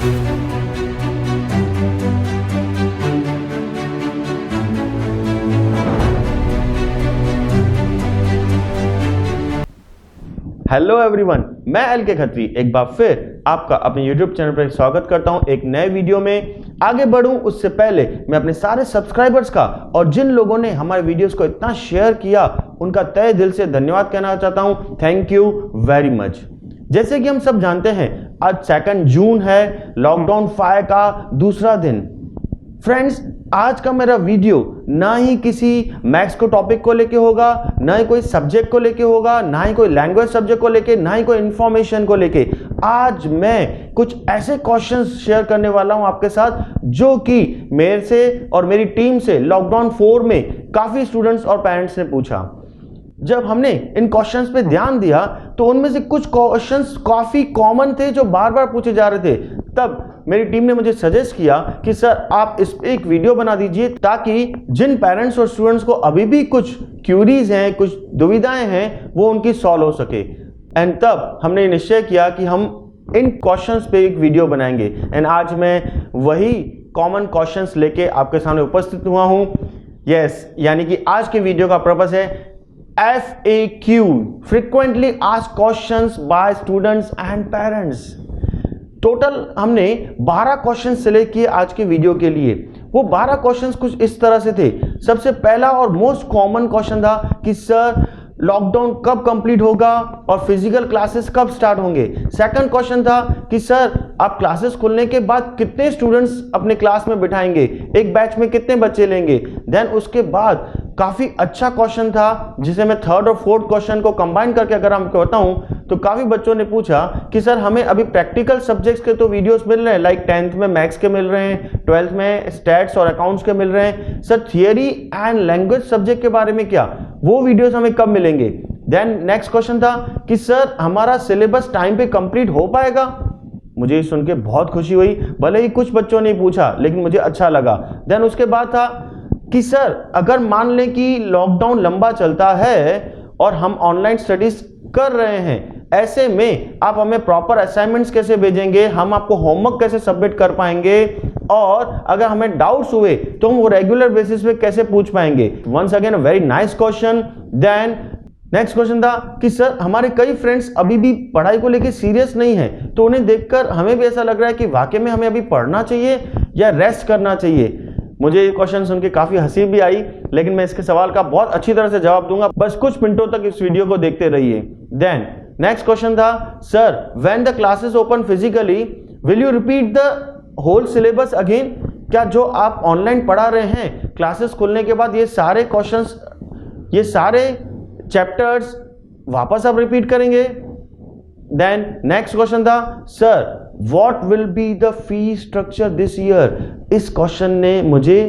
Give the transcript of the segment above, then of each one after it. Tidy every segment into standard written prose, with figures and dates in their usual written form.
Hello everyone, मैं L के खत्री एक बार फिर आपका अपने यूट्यूब चैनल पर स्वागत करता हूं एक नए वीडियो में। आगे बढ़ूं उससे पहले मैं अपने सारे सब्सक्राइबर्स का और जिन लोगों ने हमारे वीडियोस को इतना शेयर किया उनका तहे दिल से धन्यवाद कहना चाहता हूं। Thank you very much. जैसे कि हम सब जानते हैं आज 2 जून है, लॉकडाउन 5 का दूसरा दिन। फ्रेंड्स, आज का मेरा वीडियो ना ही किसी मैथ्स को टॉपिक को लेके होगा, ना ही कोई सब्जेक्ट को लेके होगा, ना ही कोई लैंग्वेज सब्जेक्ट को लेके, ना ही कोई इंफॉर्मेशन को लेके। आज मैं कुछ ऐसे क्वेश्चंस शेयर करने वाला हूं आपके साथ जो कि मेरे से और मेरी टीम से लॉकडाउन 4 में काफी स्टूडेंट्स और पेरेंट्स ने पूछा। जब हमने इन क्वेश्चंस पे ध्यान दिया तो उनमें से कुछ क्वेश्चंस काफी कॉमन थे जो बार बार पूछे जा रहे थे। तब मेरी टीम ने मुझे सजेस्ट किया कि सर आप इस पे एक वीडियो बना दीजिए ताकि जिन पेरेंट्स और स्टूडेंट्स को अभी भी कुछ क्यूरीज हैं, कुछ दुविधाएं हैं, वो उनकी सॉल्व हो सके। एंड तब हमने निश्चय किया कि हम इन क्वेश्चंस पे एक वीडियो बनाएंगे। एंड आज मैं वही कॉमन क्वेश्चंस लेके आपके सामने उपस्थित हुआ हूं। यस, यानी कि आज के वीडियो का पर्पस है FAQ, frequently asked questions by students and parents। Total हमने 12 क्वेश्चन सिलेक्ट किए आज के वीडियो के लिए। वो 12 क्वेश्चंस कुछ इस तरह से थे। सबसे पहला और मोस्ट कॉमन क्वेश्चन था कि सर लॉकडाउन कब कंप्लीट होगा और फिजिकल क्लासेस कब स्टार्ट होंगे। सेकंड क्वेश्चन था कि सर आप क्लासेस खुलने के बाद कितने स्टूडेंट्स अपने क्लास में बिठाएंगे, एक बैच में कितने बच्चे लेंगे। देन उसके बाद काफी अच्छा क्वेश्चन था जिसे मैं थर्ड और फोर्थ क्वेश्चन को कंबाइन करके अगर आपको बताऊं तो काफी बच्चों ने पूछा कि सर हमें अभी प्रैक्टिकल सब्जेक्ट्स के तो वीडियोस मिल रहे हैं, लाइक 10th में मैथ्स के मिल रहे हैं, 12th में स्टैट्स और अकाउंट्स के मिल रहे हैं, sir theory and language subject के बारे में क्या, वो वीडियोस हमें कब मिलेंगे। देन नेक्स्ट क्वेश्चन था कि सर हमारा सिलेबस टाइम पे कंप्लीट हो पाएगा। मुझे सुन के बहुत खुशी हुई, भले ही कुछ बच्चों ने पूछा लेकिन मुझे अच्छा लगा। देन उसके बाद था कि सर अगर मान लें कि लॉकडाउन लंबा चलता है और हम ऑनलाइन स्टडीज कर रहे हैं, ऐसे में आप हमें प्रॉपर असाइनमेंट्स कैसे भेजेंगे, हम आपको होमवर्क कैसे सबमिट कर पाएंगे, और अगर हमें डाउट्स हुए तो हम वो रेगुलर बेसिस पे कैसे पूछ पाएंगे। Once again a very nice question. Then next question था कि सर हमारे कई फ्रेंड्स अभी भी पढ़ाई को लेकर सीरियस नहीं है, तो उन्हें देखकर हमें भी ऐसा लग रहा है कि वाकई में हमें अभी पढ़ना चाहिए या रेस्ट करना चाहिए। मुझे ये क्वेश्चन सुन के काफी हंसी भी आई, लेकिन मैं इसके सवाल का बहुत अच्छी तरह से जवाब दूंगा, बस कुछ मिनटों तक इस वीडियो को देखते रहिए। देन नेक्स्ट क्वेश्चन था sir when the classes open physically will you repeat the whole syllabus again. क्या जो आप ऑनलाइन पढ़ा रहे हैं क्लासेस खुलने के बाद ये सारे क्वेश्चंस, ये सारे चैप्टर्स वापस आप रिपीट करेंगे। देन नेक्स्ट क्वेश्चन था sir what will be the fee structure this year. इस क्वेश्चन ने मुझे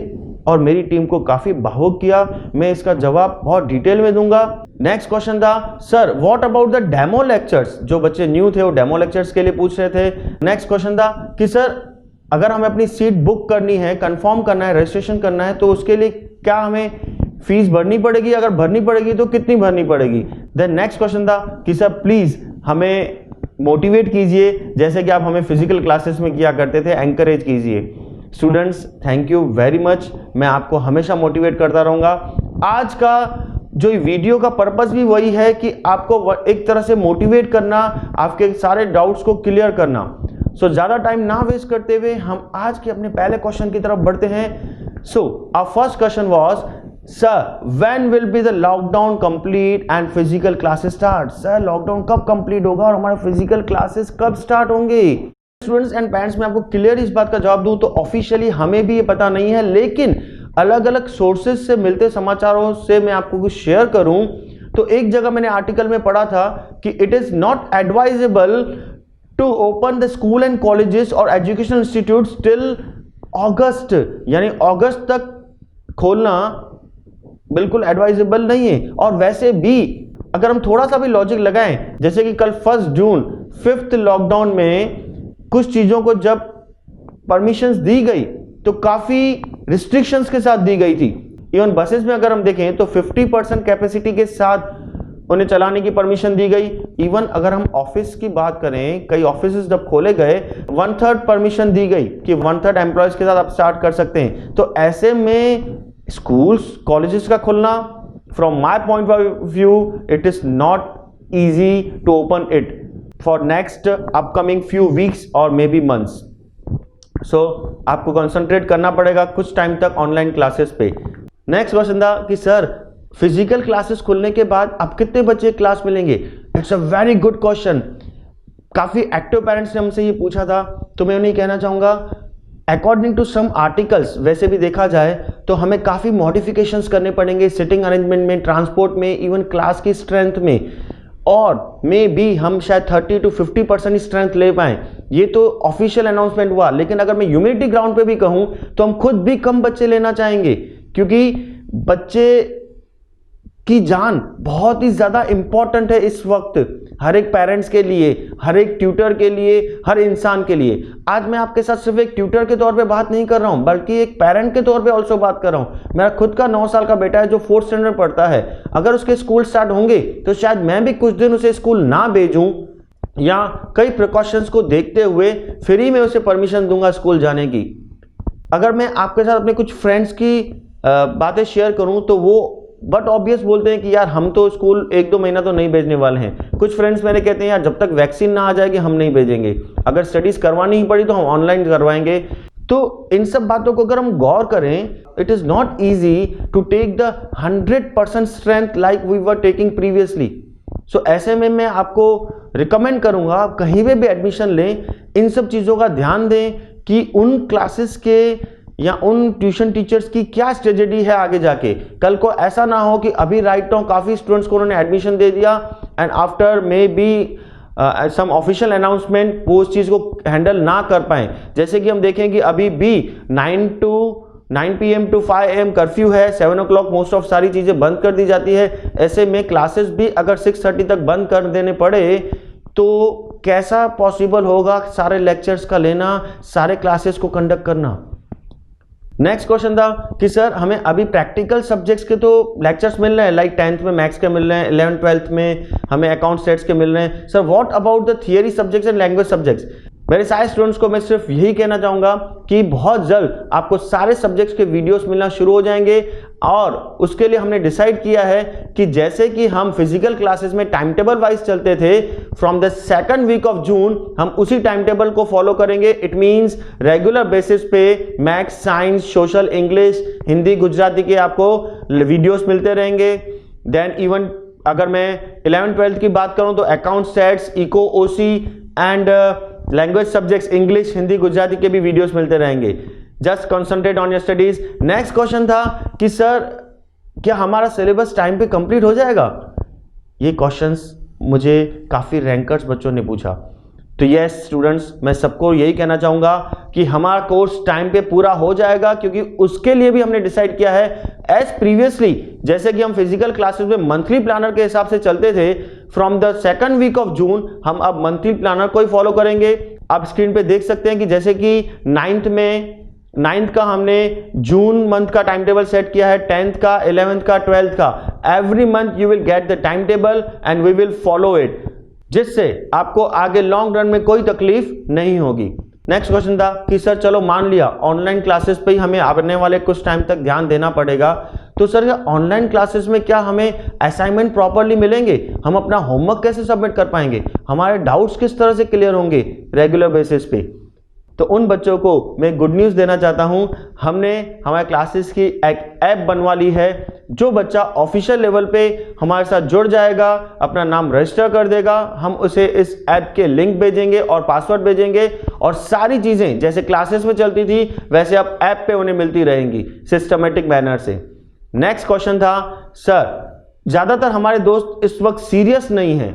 और मेरी टीम को काफी भावुक किया। मैं इसका जवाब बहुत डिटेल में दूंगा। नेक्स्ट क्वेश्चन था sir what about the demo lectures. जो बच्चे न्यू थे वो डेमो लेक्चर्स के लिए पूछ रहे थे। नेक्स्ट क्वेश्चन था कि सर अगर हमें अपनी सीट बुक करनी है, कंफर्म करना है, रजिस्ट्रेशन करना है, तो उसके लिए क्या हमें फीस भरनी पड़ेगी, अगर भरनी पड़ेगी तो कितनी भरनी पड़ेगी। देन नेक्स्ट क्वेश्चन था कि सर प्लीज हमें मोटिवेट कीजिए जैसे कि आप हमें फिजिकल क्लासेस में किया करते थे, एंकरेज कीजिए। Students thank you very much, मैं आपको हमेशा मोटिवेट करता रहूंगा। आज का जो वीडियो का पर्पस भी वही है कि आपको एक तरह से मोटिवेट करना, आपके सारे डाउट्स को क्लियर करना। सो ज्यादा टाइम ना वेस्ट करते हुए हम आज के अपने पहले क्वेश्चन की तरफ बढ़ते हैं। So our first question was sir when will be the lockdown complete and physical classes start. Sir lockdown कब कंप्लीट होगा और हमारे फिजिकल क्लासेस कब स्टार्ट होंगे। स्टूडेंट्स एंड पेरेंट्स, मैं आपको क्लियर इस बात का जवाब दूं तो ऑफिशियली हमें भी ये पता नहीं है, लेकिन अलग अलग सोर्सेज से मिलते समाचारों से मैं आपको कुछ शेयर करूं तो एक जगह मैंने आर्टिकल में पढ़ा था कि it is not advisable to open the school and colleges और एजुकेशनल इंस्टीट्यूट्स टिल अगस्त, यानी अगस्त तक खोलना बिल्कुल एडवाइजेबल नहीं है। और वैसे भी अगर हम थोड़ा सा भी लॉजिक लगाएं, जैसे कि कल 1 जून 5th लॉकडाउन में कुछ चीजों को जब परमिशंस दी गई तो काफी रिस्ट्रिक्शंस के साथ दी गई थी। इवन बसेस में अगर हम देखें तो 50% कैपेसिटी के साथ उन्हें चलाने की परमिशन दी गई। इवन अगर हम ऑफिस की बात करें, कई ऑफिस जब खोले गए 1/3 परमिशन दी गई कि 1/3 एम्प्लॉयज के साथ आप स्टार्ट कर सकते हैं। तो ऐसे में स्कूल्स कॉलेजेस का खुलना, from my point of view, it is not easy to open it for next upcoming few weeks और मे बी मंथ्स। सो आपको कंसंट्रेट करना पड़ेगा कुछ टाइम तक ऑनलाइन क्लासेस पे। नेक्स्ट क्वेश्चन था कि सर फिजिकल क्लासेस खुलने के बाद अब कितने बच्चे क्लास मिलेंगे? It's a very good question. काफी एक्टिव पेरेंट्स ने हमसे ये पूछा था, तो मैं उन्हें कहना चाहूंगा अकॉर्डिंग टू सम आर्टिकल्स, वैसे भी देखा जाए तो हमें काफी मॉडिफिकेशंस करने पड़ेंगे सिटिंग अरेंजमेंट में, ट्रांसपोर्ट में, इवन क्लास की स्ट्रेंथ में, और मे बी हम शायद 30 to 50% स्ट्रेंथ ले पाएं। ये तो ऑफिशियल अनाउंसमेंट हुआ, लेकिन अगर मैं ह्यूमिडिटी ग्राउंड पे भी कहूं तो हम खुद भी कम बच्चे लेना चाहेंगे, क्योंकि बच्चे की जान बहुत ही ज्यादा इंपॉर्टेंट है इस वक्त, हर एक पेरेंट्स के लिए, हर एक ट्यूटर के लिए, हर इंसान के लिए। आज मैं आपके साथ सिर्फ एक ट्यूटर के तौर पे बात नहीं कर रहा हूं, बल्कि एक पेरेंट के तौर पे ऑल्सो बात कर रहा हूं। मेरा खुद का 9 साल का बेटा है जो 4th स्टैंडर्ड पढ़ता है। अगर उसके स्कूल स्टार्ट होंगे तो शायद मैं भी कुछ दिन उसे स्कूल ना भेजूं, या कई प्रिकॉशंस को देखते हुए फ्री में उसे परमिशन दूंगा स्कूल जाने की। अगर मैं आपके साथ अपने कुछ फ्रेंड्स की बातें शेयर करूं तो वो बट ऑब्वियस बोलते हैं कि यार हम तो स्कूल 1-2 महीना तो नहीं भेजने वाले हैं। कुछ फ्रेंड्स मेरे कहते हैं यार जब तक वैक्सीन ना आ जाएगी हम नहीं भेजेंगे, अगर स्टडीज करवानी ही पड़ी तो हम ऑनलाइन करवाएंगे। तो इन सब बातों को अगर हम गौर करें, it is not easy to take the 100% strength like we were taking previously. So ऐसे में मैं आपको रिकमेंड करूंगा आप कहीं पे भी एडमिशन लें, इन सब चीजों का ध्यान दें कि उन क्लासेस के या उन ट्यूशन टीचर्स की क्या स्ट्रेटेजी है आगे जाके। कल को ऐसा ना हो कि अभी राइट नाउ काफी स्टूडेंट्स को उन्होंने एडमिशन दे दिया and after maybe some official announcement वो उस चीज को हैंडल ना कर पाए। जैसे कि हम देखें कि अभी भी 9 PM to 5 AM कर्फ्यू है, 7 o'clock मोस्ट ऑफ सारी चीजें बंद कर दी जाती है। ऐसे में क्लासेस भी अगर 6:30 तक बंद कर देने पड़े तो कैसा पॉसिबल होगा सारे लेक्चर्स का लेना, सारे क्लासेस को कंडक्ट करना। नेक्स्ट क्वेश्चन था कि सर हमें अभी प्रैक्टिकल सब्जेक्ट्स के तो लेक्चर्स मिल रहे हैं, लाइक 10th में मैथ्स के मिल रहे हैं, 11th 12th में हमें अकाउंट सेट्स के मिल रहे हैं। Sir what about the theory subjects and language subjects? मेरे सारे स्टूडेंट्स को मैं सिर्फ यही कहना चाहूंगा कि बहुत जल्द आपको सारे सब्जेक्ट्स के वीडियोस मिलना शुरू हो जाएंगे, और उसके लिए हमने डिसाइड किया है कि जैसे कि हम फिजिकल क्लासेस में टाइम टेबल वाइज चलते थे from the 2nd week of June, हम उसी टाइम टेबल को फॉलो करेंगे। इट मींस रेगुलर बेसिस पे maths, science, social, English, Hindi, Gujarati के आपको वीडियोस मिलते रहेंगे। देन इवन अगर मैं 11th 12th की बात करूं तो account sets, eco, OC and language subjects English, Hindi, Gujarati के भी वीडियोस मिलते रहेंगे। Just concentrate on your studies. Next question था कि सर क्या हमारा सिलेबस टाइम पे कंप्लीट हो जाएगा? ये क्वेश्चंस मुझे काफी रैंकर्स बच्चों ने पूछा। तो यस स्टूडेंट्स, मैं सबको यही कहना चाहूंगा कि हमारा कोर्स टाइम पे पूरा हो जाएगा, क्योंकि उसके लिए भी हमने डिसाइड किया है एज प्रीवियसली, जैसे कि हम फिजिकल क्लासेस में मंथली प्लानर के हिसाब से चलते थे from the 2nd week of June, हम अब मंथली प्लानर को ही फॉलो करेंगे। आप स्क्रीन पे देख सकते हैं कि जैसे कि 9th का हमने जून मंथ का टाइम टेबल सेट किया है, 10th का, 11th का, 12th का। Every month you will get the time table and we will follow it, जिससे आपको आगे लॉन्ग रन में कोई तकलीफ नहीं होगी। नेक्स्ट क्वेश्चन था कि सर चलो मान लिया ऑनलाइन क्लासेस पे ही हमें आने वाले कुछ टाइम तक ध्यान देना पड़ेगा, तो सर ऑनलाइन क्लासेस में क्या हमें असाइनमेंट प्रॉपर्ली मिलेंगे? हम अपना होमवर्क कैसे सबमिट कर पाएंगे? हमारे डाउट्स किस तरह से क्लियर होंगे रेगुलर बेसिस पे? तो उन बच्चों को मैं गुड न्यूज़ देना चाहता हूं, हमने हमारे क्लासेस की एक ऐप बनवा ली है। जो बच्चा ऑफिशियल लेवल पे हमारे साथ जुड़ जाएगा, अपना नाम रजिस्टर कर देगा, हम उसे इस ऐप के लिंक भेजेंगे और पासवर्ड भेजेंगे, और सारी चीज़ें जैसे क्लासेस में चलती थी वैसे अब ऐप पे उन्हें मिलती रहेंगी सिस्टमेटिक मैनर से। नेक्स्ट क्वेश्चन था सर ज़्यादातर हमारे दोस्त इस वक्त सीरियस नहीं हैं,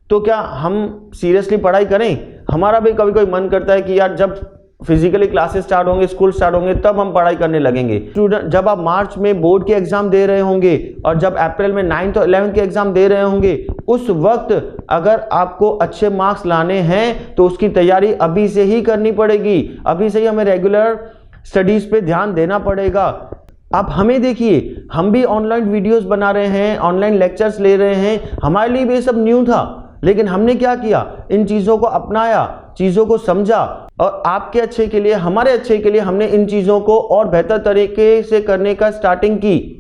तो क्या हम सीरियसली पढ़ाई करें? हमारा भी कभी कोई मन करता है कि यार जब फिजिकली क्लासेस स्टार्ट होंगे, स्कूल स्टार्ट होंगे, तब हम पढ़ाई करने लगेंगे। स्टूडेंट जब आप मार्च में बोर्ड के एग्जाम दे रहे होंगे और जब अप्रैल में 9th और 11th के एग्जाम दे रहे होंगे, उस वक्त अगर आपको अच्छे मार्क्स लाने हैं तो उसकी तैयारी अभी से ही करनी पड़ेगी। अभी से ही हमें रेगुलर स्टडीज पे ध्यान देना पड़ेगा। आप हमें देखिए, हम भी ऑनलाइन वीडियोस बना रहे हैं, ऑनलाइन लेक्चर्स ले रहे हैं, हमारे लिए भी ये सब न्यू था, लेकिन हमने क्या किया, इन चीज़ों को अपनाया, चीज़ों को समझा और आपके अच्छे के लिए, हमारे अच्छे के लिए हमने इन चीज़ों को और बेहतर तरीके से करने का स्टार्टिंग की।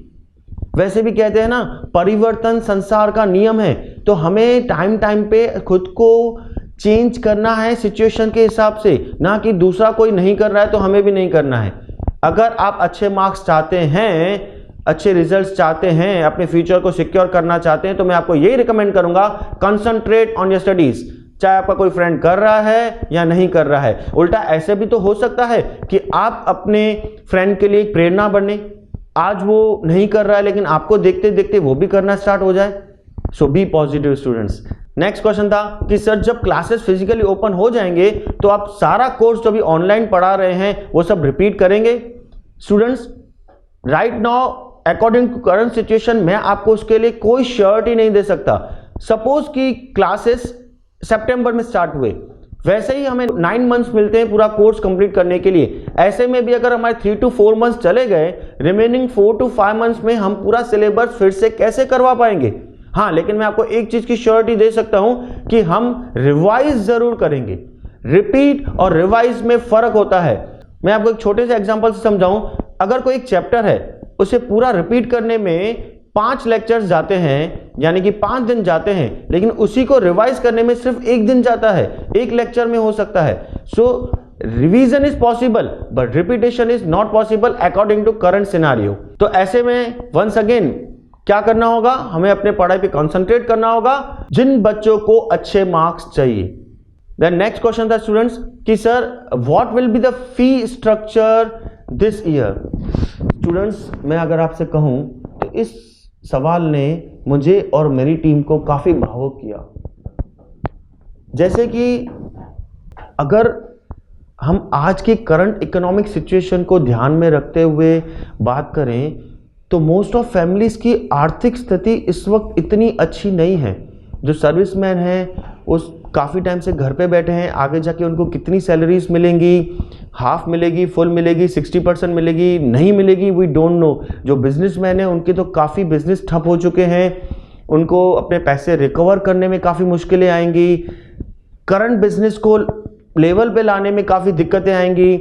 वैसे भी कहते हैं ना, परिवर्तन संसार का नियम है, तो हमें टाइम टाइम पे खुद को चेंज करना है सिचुएशन के हिसाब से, ना कि दूसरा कोई नहीं कर रहा है तो हमें भी नहीं करना है। अगर आप अच्छे मार्क्स चाहते हैं, अच्छे रिजल्ट्स चाहते हैं, अपने फ्यूचर को सिक्योर करना चाहते हैं, तो मैं आपको यही रिकमेंड करूंगा, कंसंट्रेट ऑन योर स्टडीज। चाहे आपका कोई फ्रेंड कर रहा है या नहीं कर रहा है। उल्टा ऐसे भी तो हो सकता है कि आप अपने फ्रेंड के लिए एक प्रेरणा बने, आज वो नहीं कर रहा है लेकिन आपको देखते देखते वो भी करना स्टार्ट हो जाए। So be positive students. Next question था कि सर जब क्लासेस फिजिकली ओपन हो जाएंगे तो आप सारा कोर्स जो भी ऑनलाइन पढ़ा रहे हैं वो सब रिपीट करेंगे? Students, right now according to current situation मैं आपको उसके लिए कोई श्योरिटी नहीं दे सकता। सपोज कि क्लासेस सितंबर में स्टार्ट हुए, वैसे ही हमें 9 मंथ्स मिलते हैं पूरा कोर्स कंप्लीट करने के लिए। ऐसे में भी अगर हमारे 3 to 4 मंथ्स चले गए, रिमेनिंग 4 to 5 मंथ्स में हम पूरा सिलेबस फिर से कैसे करवा पाएंगे? हाँ, लेकिन मैं आपको एक चीज की श्योरिटी दे सकता हूं कि हम रिवाइज जरूर करेंगे। रिपीट और रिवाइज में फर्क होता है। मैं आपको एक छोटे से एग्जांपल से समझाऊं। अगर कोई एक चैप्टर है, उसे पूरा रिपीट करने में 5 लेक्चर्स जाते हैं, यानी कि 5 दिन जाते हैं, लेकिन उसी को रिवाइज करने में सिर्फ 1 दिन जाता है, 1 लेक्चर में हो सकता है। So revision is possible but repetition is not possible according to current scenario. तो ऐसे में वंस अगेन क्या करना होगा, हमें अपने पढ़ाई पे कंसंट्रेट करना होगा, जिन बच्चों को अच्छे मार्क्स चाहिए। देन नेक्स्ट क्वेश्चन था स्टूडेंट्स कि sir what will be the fee structure this year? Students, मैं अगर आपसे कहूं तो इस सवाल ने मुझे और मेरी टीम को काफी भावुक किया। जैसे कि अगर हम आज की करंट इकोनॉमिक सिचुएशन को ध्यान में रखते हुए बात करें तो मोस्ट ऑफ फैमिलीज की आर्थिक स्थिति इस वक्त इतनी अच्छी नहीं है। जो सर्विसमैन हैं वो काफ़ी टाइम से घर पे बैठे हैं, आगे जाके उनको कितनी सैलरीज मिलेंगी, हाफ मिलेगी, फुल मिलेगी, 60% मिलेगी, नहीं मिलेगी, वी डोंट नो। जो बिजनेसमैन हैं उनके तो काफ़ी बिजनेस ठप हो चुके हैं, उनको अपने पैसे रिकवर करने में काफ़ी मुश्किलें आएंगी, करंट बिजनेस को लेवल पे लाने में काफ़ी दिक्कतें आएंगी।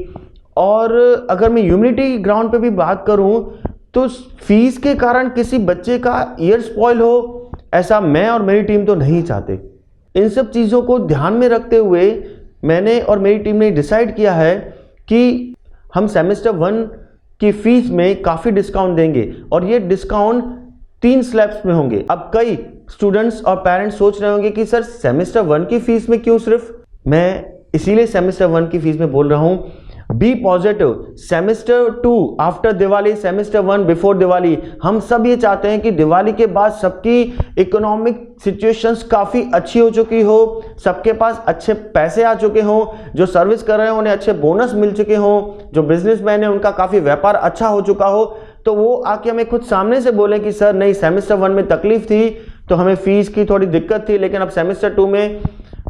और अगर मैं ह्यूमैनिटी ग्राउंड पे भी बात करूं तो फीस के कारण किसी बच्चे का ईयर स्पॉइल हो, ऐसा मैं और मेरी टीम तो नहीं चाहते। इन सब चीज़ों को ध्यान में रखते हुए मैंने और मेरी टीम ने डिसाइड किया है कि हम सेमेस्टर 1 की फीस में काफ़ी डिस्काउंट देंगे और ये डिस्काउंट 3 स्लैब्स में होंगे। अब कई स्टूडेंट्स और पेरेंट्स सोच रहे होंगे कि सर सेमेस्टर 1 की फीस में क्यों सिर्फ? मैं इसीलिए सेमेस्टर 1 की फीस में बोल रहा हूँ। Be positive. Semester 2 after Diwali, semester 1 before Diwali. हम सब ये चाहते हैं कि दिवाली के बाद सबकी इकोनॉमिक सिचुएशंस काफ़ी अच्छी हो चुकी हो, सबके पास अच्छे पैसे आ चुके हों, जो सर्विस कर रहे हैं उन्हें अच्छे बोनस मिल चुके हों, जो बिजनेसमैन है उनका काफ़ी व्यापार अच्छा हो चुका हो, तो वो आके हमें खुद सामने से बोले कि सर नहीं, सेमेस्टर 1 में तकलीफ थी तो हमें फीस की थोड़ी दिक्कत थी, लेकिन अब सेमेस्टर 2 में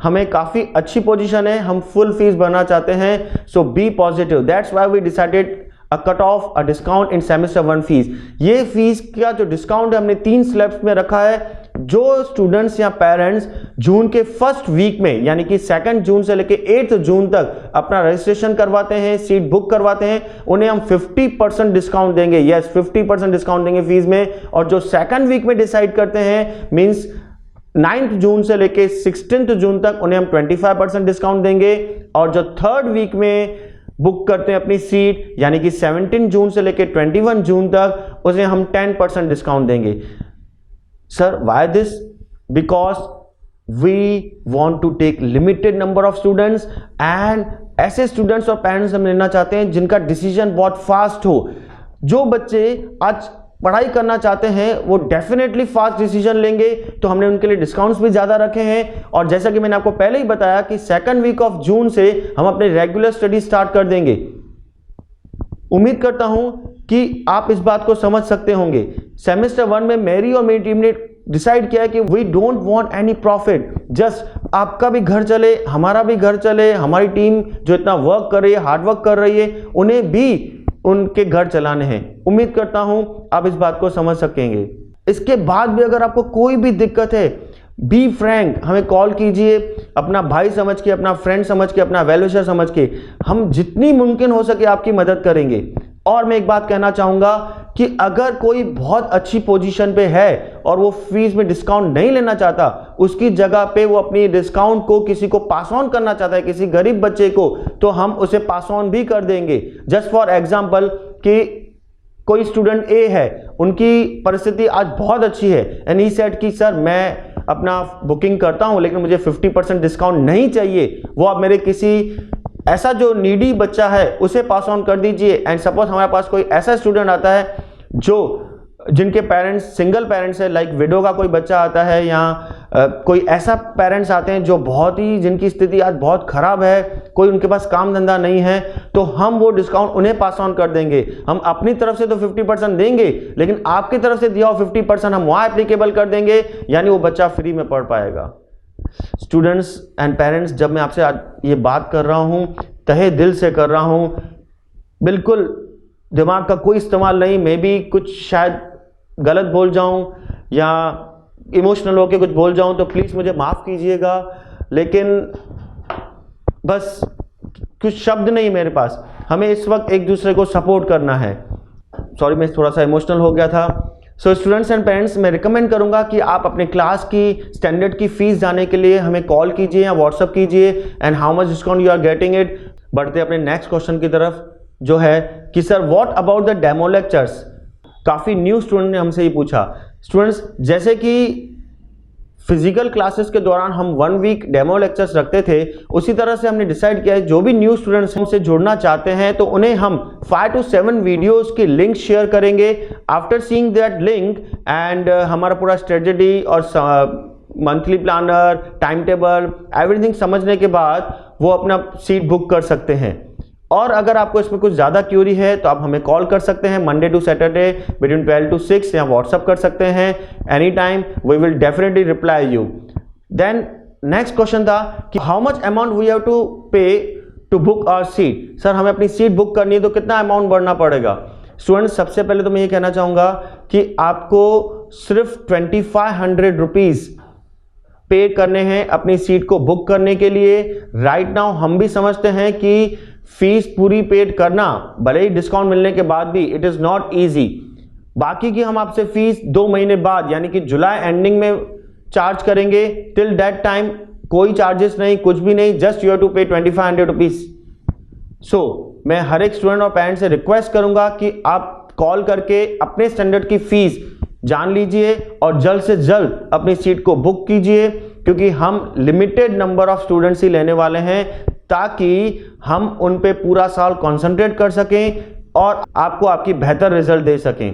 हमें काफ़ी अच्छी पोजीशन है, हम फुल फीस भरना चाहते हैं। So be positive. That's why we decided a cut off a discount in semester 1 fees. ये फीस का जो डिस्काउंट है हमने 3 स्लैब्स में रखा है। जो स्टूडेंट्स या पेरेंट्स जून के फर्स्ट वीक में, यानी कि 2 जून से लेकर 8 जून तक अपना रजिस्ट्रेशन करवाते हैं, सीट बुक करवाते हैं, उन्हें हम 50% डिस्काउंट देंगे। यस, 50% डिस्काउंट देंगे फीस में। और जो 2nd वीक में डिसाइड करते हैं, मीन्स 9 जून से लेके 16 जून तक, उन्हें हम 25% डिस्काउंट देंगे। और जो 3rd वीक में बुक करते हैं अपनी सीट, यानी कि 17 जून से लेके 21 जून तक, उसे हम 10% डिस्काउंट देंगे। Sir why this? Because we want to take limited number of students and ऐसे स्टूडेंट्स और पेरेंट्स हम लेना चाहते हैं जिनका डिसीजन बहुत फास्ट हो। जो बच्चे आज पढ़ाई करना चाहते हैं वो डेफिनेटली फास्ट डिसीजन लेंगे, तो हमने उनके लिए डिस्काउंट्स भी ज़्यादा रखे हैं। और जैसा कि मैंने आपको पहले ही बताया कि 2nd वीक ऑफ जून से हम अपने रेगुलर स्टडी स्टार्ट कर देंगे। उम्मीद करता हूं कि आप इस बात को समझ सकते होंगे। सेमेस्टर 1 में मेरी और मेरी टीम ने डिसाइड किया है कि we don't want any profit, just आपका भी घर चले, हमारा भी घर चले, हमारी टीम जो इतना वर्क कर रही है, हार्ड वर्क कर रही है, उन्हें भी उनके घर चलाने हैं। उम्मीद करता हूं आप इस बात को समझ सकेंगे। इसके बाद भी अगर आपको कोई भी दिक्कत है, बी फ्रैंक, हमें कॉल कीजिए, अपना भाई समझ के, अपना फ्रेंड समझ के, अपना वेलविशर समझ के, हम जितनी मुमकिन हो सके आपकी मदद करेंगे। और मैं एक बात कहना चाहूंगा कि अगर कोई बहुत अच्छी पोजीशन पे है और वो फीस में डिस्काउंट नहीं लेना चाहता, उसकी जगह पे वो अपनी डिस्काउंट को किसी को पास ऑन करना चाहता है, किसी गरीब बच्चे को, तो हम उसे पास ऑन भी कर देंगे। जस्ट फॉर एग्जाम्पल कि कोई स्टूडेंट ए है, उनकी परिस्थिति आज बहुत अच्छी है एंड ही सेड कि सर मैं अपना बुकिंग करता हूं लेकिन मुझे 50% डिस्काउंट नहीं चाहिए, वो आप मेरे किसी ऐसा जो नीडी बच्चा है उसे पास ऑन कर दीजिए। एंड सपोज हमारे पास कोई ऐसा स्टूडेंट आता है जिनके पेरेंट्स सिंगल पेरेंट्स है, लाइक विडो का कोई बच्चा आता है, या कोई ऐसा पेरेंट्स आते हैं जो बहुत ही, जिनकी स्थिति आज बहुत खराब है, कोई उनके पास काम धंधा नहीं है, तो हम वो डिस्काउंट उन्हें पास ऑन कर देंगे। हम अपनी तरफ से तो 50% देंगे, लेकिन आपकी तरफ से दिया हुआ 50% हम वहां एप्लीकेबल कर देंगे, यानी वो बच्चा फ्री में पढ़ पाएगा। स्टूडेंट्स एंड पेरेंट्स, जब मैं आपसे आज ये बात कर रहा हूं, तहे दिल से कर रहा हूं, बिल्कुल दिमाग का कोई इस्तेमाल नहीं। मे भी कुछ शायद गलत बोल जाऊं या इमोशनल होकर कुछ बोल जाऊं तो प्लीज मुझे माफ कीजिएगा, लेकिन बस कुछ शब्द नहीं मेरे पास। हमें इस वक्त एक दूसरे को सपोर्ट करना है। सॉरी, मैं थोड़ा सा इमोशनल हो गया था। सो स्टूडेंट्स एंड पेरेंट्स, मैं रिकमेंड करूंगा कि आप अपने क्लास की स्टैंडर्ड की फीस जाने के लिए हमें कॉल कीजिए या व्हाट्सअप कीजिए, and how much discount you are getting it. बढ़ते अपने नेक्स्ट क्वेश्चन की तरफ, जो है कि sir what about the demo lectures. काफी न्यू स्टूडेंट ने हमसे ये पूछा। स्टूडेंट्स, जैसे कि फिजिकल क्लासेस के दौरान हम 1 वीक डेमो लेक्चर्स रखते थे, उसी तरह से हमने डिसाइड किया है जो भी न्यू स्टूडेंट्स हमसे जुड़ना चाहते हैं तो उन्हें हम 5 to 7 वीडियोस के लिंक शेयर करेंगे। After seeing that link and हमारा पूरा स्ट्रेटजी और monthly planner, time table, everything समझने के बाद वो अपना सीट बुक कर सकते हैं। और अगर आपको इसमें कुछ ज़्यादा क्यूरी है तो आप हमें कॉल कर सकते हैं Monday to Saturday between 12 to 6, या व्हाट्सअप कर सकते हैं any time, we will definitely reply you. Then next question था कि how much amount we have to pay to book our seat. Sir, हमें अपनी सीट बुक करनी है तो कितना अमाउंट भरना पड़ेगा। स्टूडेंट्स, सबसे पहले तो मैं ये कहना चाहूँगा कि आपको सिर्फ 2500 रुपीज़ पे करने हैं अपनी सीट को बुक करने के लिए। राइट नाउ हम भी समझते हैं कि फीस पूरी पेड करना, भले ही डिस्काउंट मिलने के बाद भी, इट इज नॉट इजी। बाकी की हम आपसे फीस 2 महीने बाद यानी कि जुलाई एंडिंग में चार्ज करेंगे। टिल दैट टाइम कोई चार्जेस नहीं, कुछ भी नहीं, जस्ट यू हैव टू पे 2500 रुपीज। सो मैं हर एक स्टूडेंट और पेरेंट से रिक्वेस्ट करूंगा कि आप कॉल करके अपने स्टैंडर्ड की फीस जान लीजिए और जल्द से जल्द अपनी सीट को बुक कीजिए, क्योंकि हम लिमिटेड नंबर ऑफ स्टूडेंट्स ही लेने वाले हैं ताकि हम उन पे पूरा साल कंसंट्रेट कर सकें और आपको आपकी बेहतर रिजल्ट दे सकें।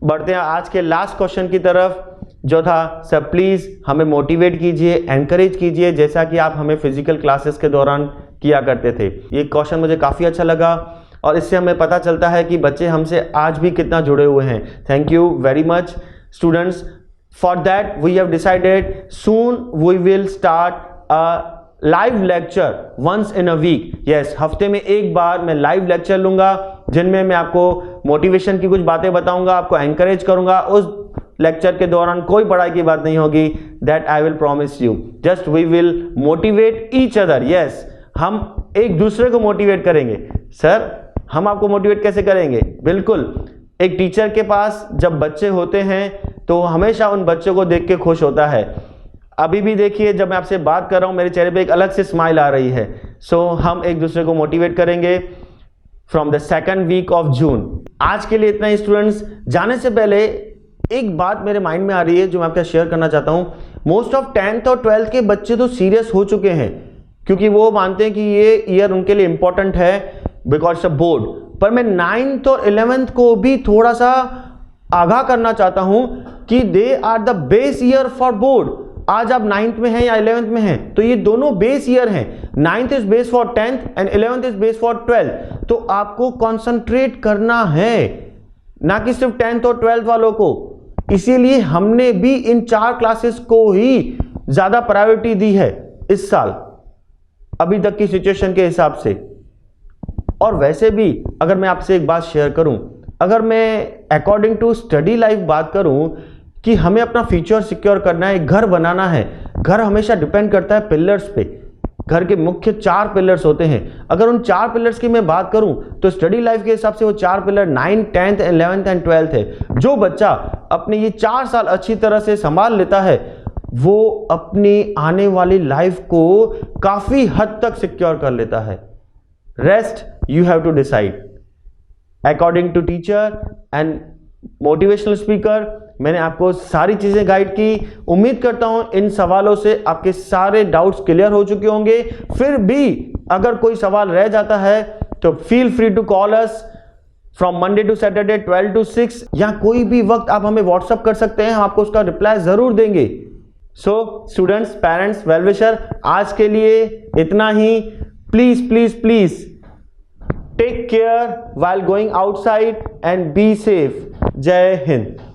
बढ़ते हैं आज के लास्ट क्वेश्चन की तरफ, जो था सर प्लीज हमें मोटिवेट कीजिए, एनकरेज कीजिए, जैसा कि आप हमें फिजिकल क्लासेस के दौरान किया करते थे। ये क्वेश्चन मुझे काफी अच्छा लगा और इससे हमें पता चलता है कि बच्चे हमसे आज भी कितना जुड़े हुए हैं। Thank you very much students. For that we have decided soon we will start a live lecture once in a week. Yes, हफ्ते में एक बार मैं लाइव लेक्चर लूंगा जिनमें मैं आपको मोटिवेशन की कुछ बातें बताऊंगा, आपको एनकरेज करूंगा। उस लेक्चर के दौरान कोई पढ़ाई की बात नहीं होगी, that I will promise you. Just we will motivate each other. Yes, हम एक दूसरे को मोटिवेट करेंगे। सर, हम आपको मोटिवेट कैसे करेंगे? बिल्कुल, एक टीचर के पास जब बच्चे होते हैं तो हमेशा उन बच्चों को देख के खुश होता है। अभी भी देखिए, जब मैं आपसे बात कर रहा हूं मेरे चेहरे पे एक अलग से स्माइल आ रही है। सो हम एक दूसरे को मोटिवेट करेंगे from the 2nd week of June. आज के लिए इतना ही स्टूडेंट्स। जाने से पहले एक बात मेरे माइंड में आ रही है जो मैं आपके साथ शेयर करना चाहता हूं। मोस्ट ऑफ 10th और 12th के बच्चे तो सीरियस हो चुके हैं क्योंकि वो मानते हैं कि ये ईयर उनके लिए इंपॉर्टेंट है बिकॉज ऑफ बोर्ड। पर मैं 9th और 11th को भी थोड़ा सा आगाह करना चाहता हूं कि they are the base year for board. आज आप 9th में हैं या 11th में हैं तो ये दोनों बेस ईयर हैं। 9th is base for 10th and 11th is base for 12th। तो आपको कंसंट्रेट करना है, ना कि सिर्फ 10th और 12th वालों को। इसीलिए हमने भी इन 4 क्लासेस को ही ज्यादा प्रायोरिटी दी है इस साल, अभी तक की सिचुएशन के हिसाब से। और वैसे भी अगर मैं आपसे एक बात शेयर करूं, अगर मैं अकॉर्डिंग टू स्टडी लाइफ बात करूं कि हमें अपना फ्यूचर सिक्योर करना है, घर बनाना है, घर हमेशा डिपेंड करता है पिलर्स पे। घर के मुख्य 4 पिलर्स होते हैं। अगर उन 4 पिलर्स की मैं बात करूं तो स्टडी लाइफ के हिसाब से वो 4 pillar 9th, 10th, 11th and 12th है। जो बच्चा अपने ये 4 साल अच्छी तरह से संभाल लेता है वो अपनी आने वाली लाइफ को काफी हद तक सिक्योर कर लेता है। Rest you have to decide according to teacher and motivational speaker. मैंने आपको सारी चीजें गाइड की। उम्मीद करता हूं इन सवालों से आपके सारे डाउट्स क्लियर हो चुके होंगे। फिर भी अगर कोई सवाल रह जाता है तो feel free to call us from Monday to Saturday 12 to 6, या कोई भी वक्त आप हमें व्हाट्सअप कर सकते हैं, हम आपको उसका रिप्लाई जरूर देंगे। So students, parents, well wisher, आज के लिए इतना ही। Please please please take care while going outside and be safe. Jai Hind.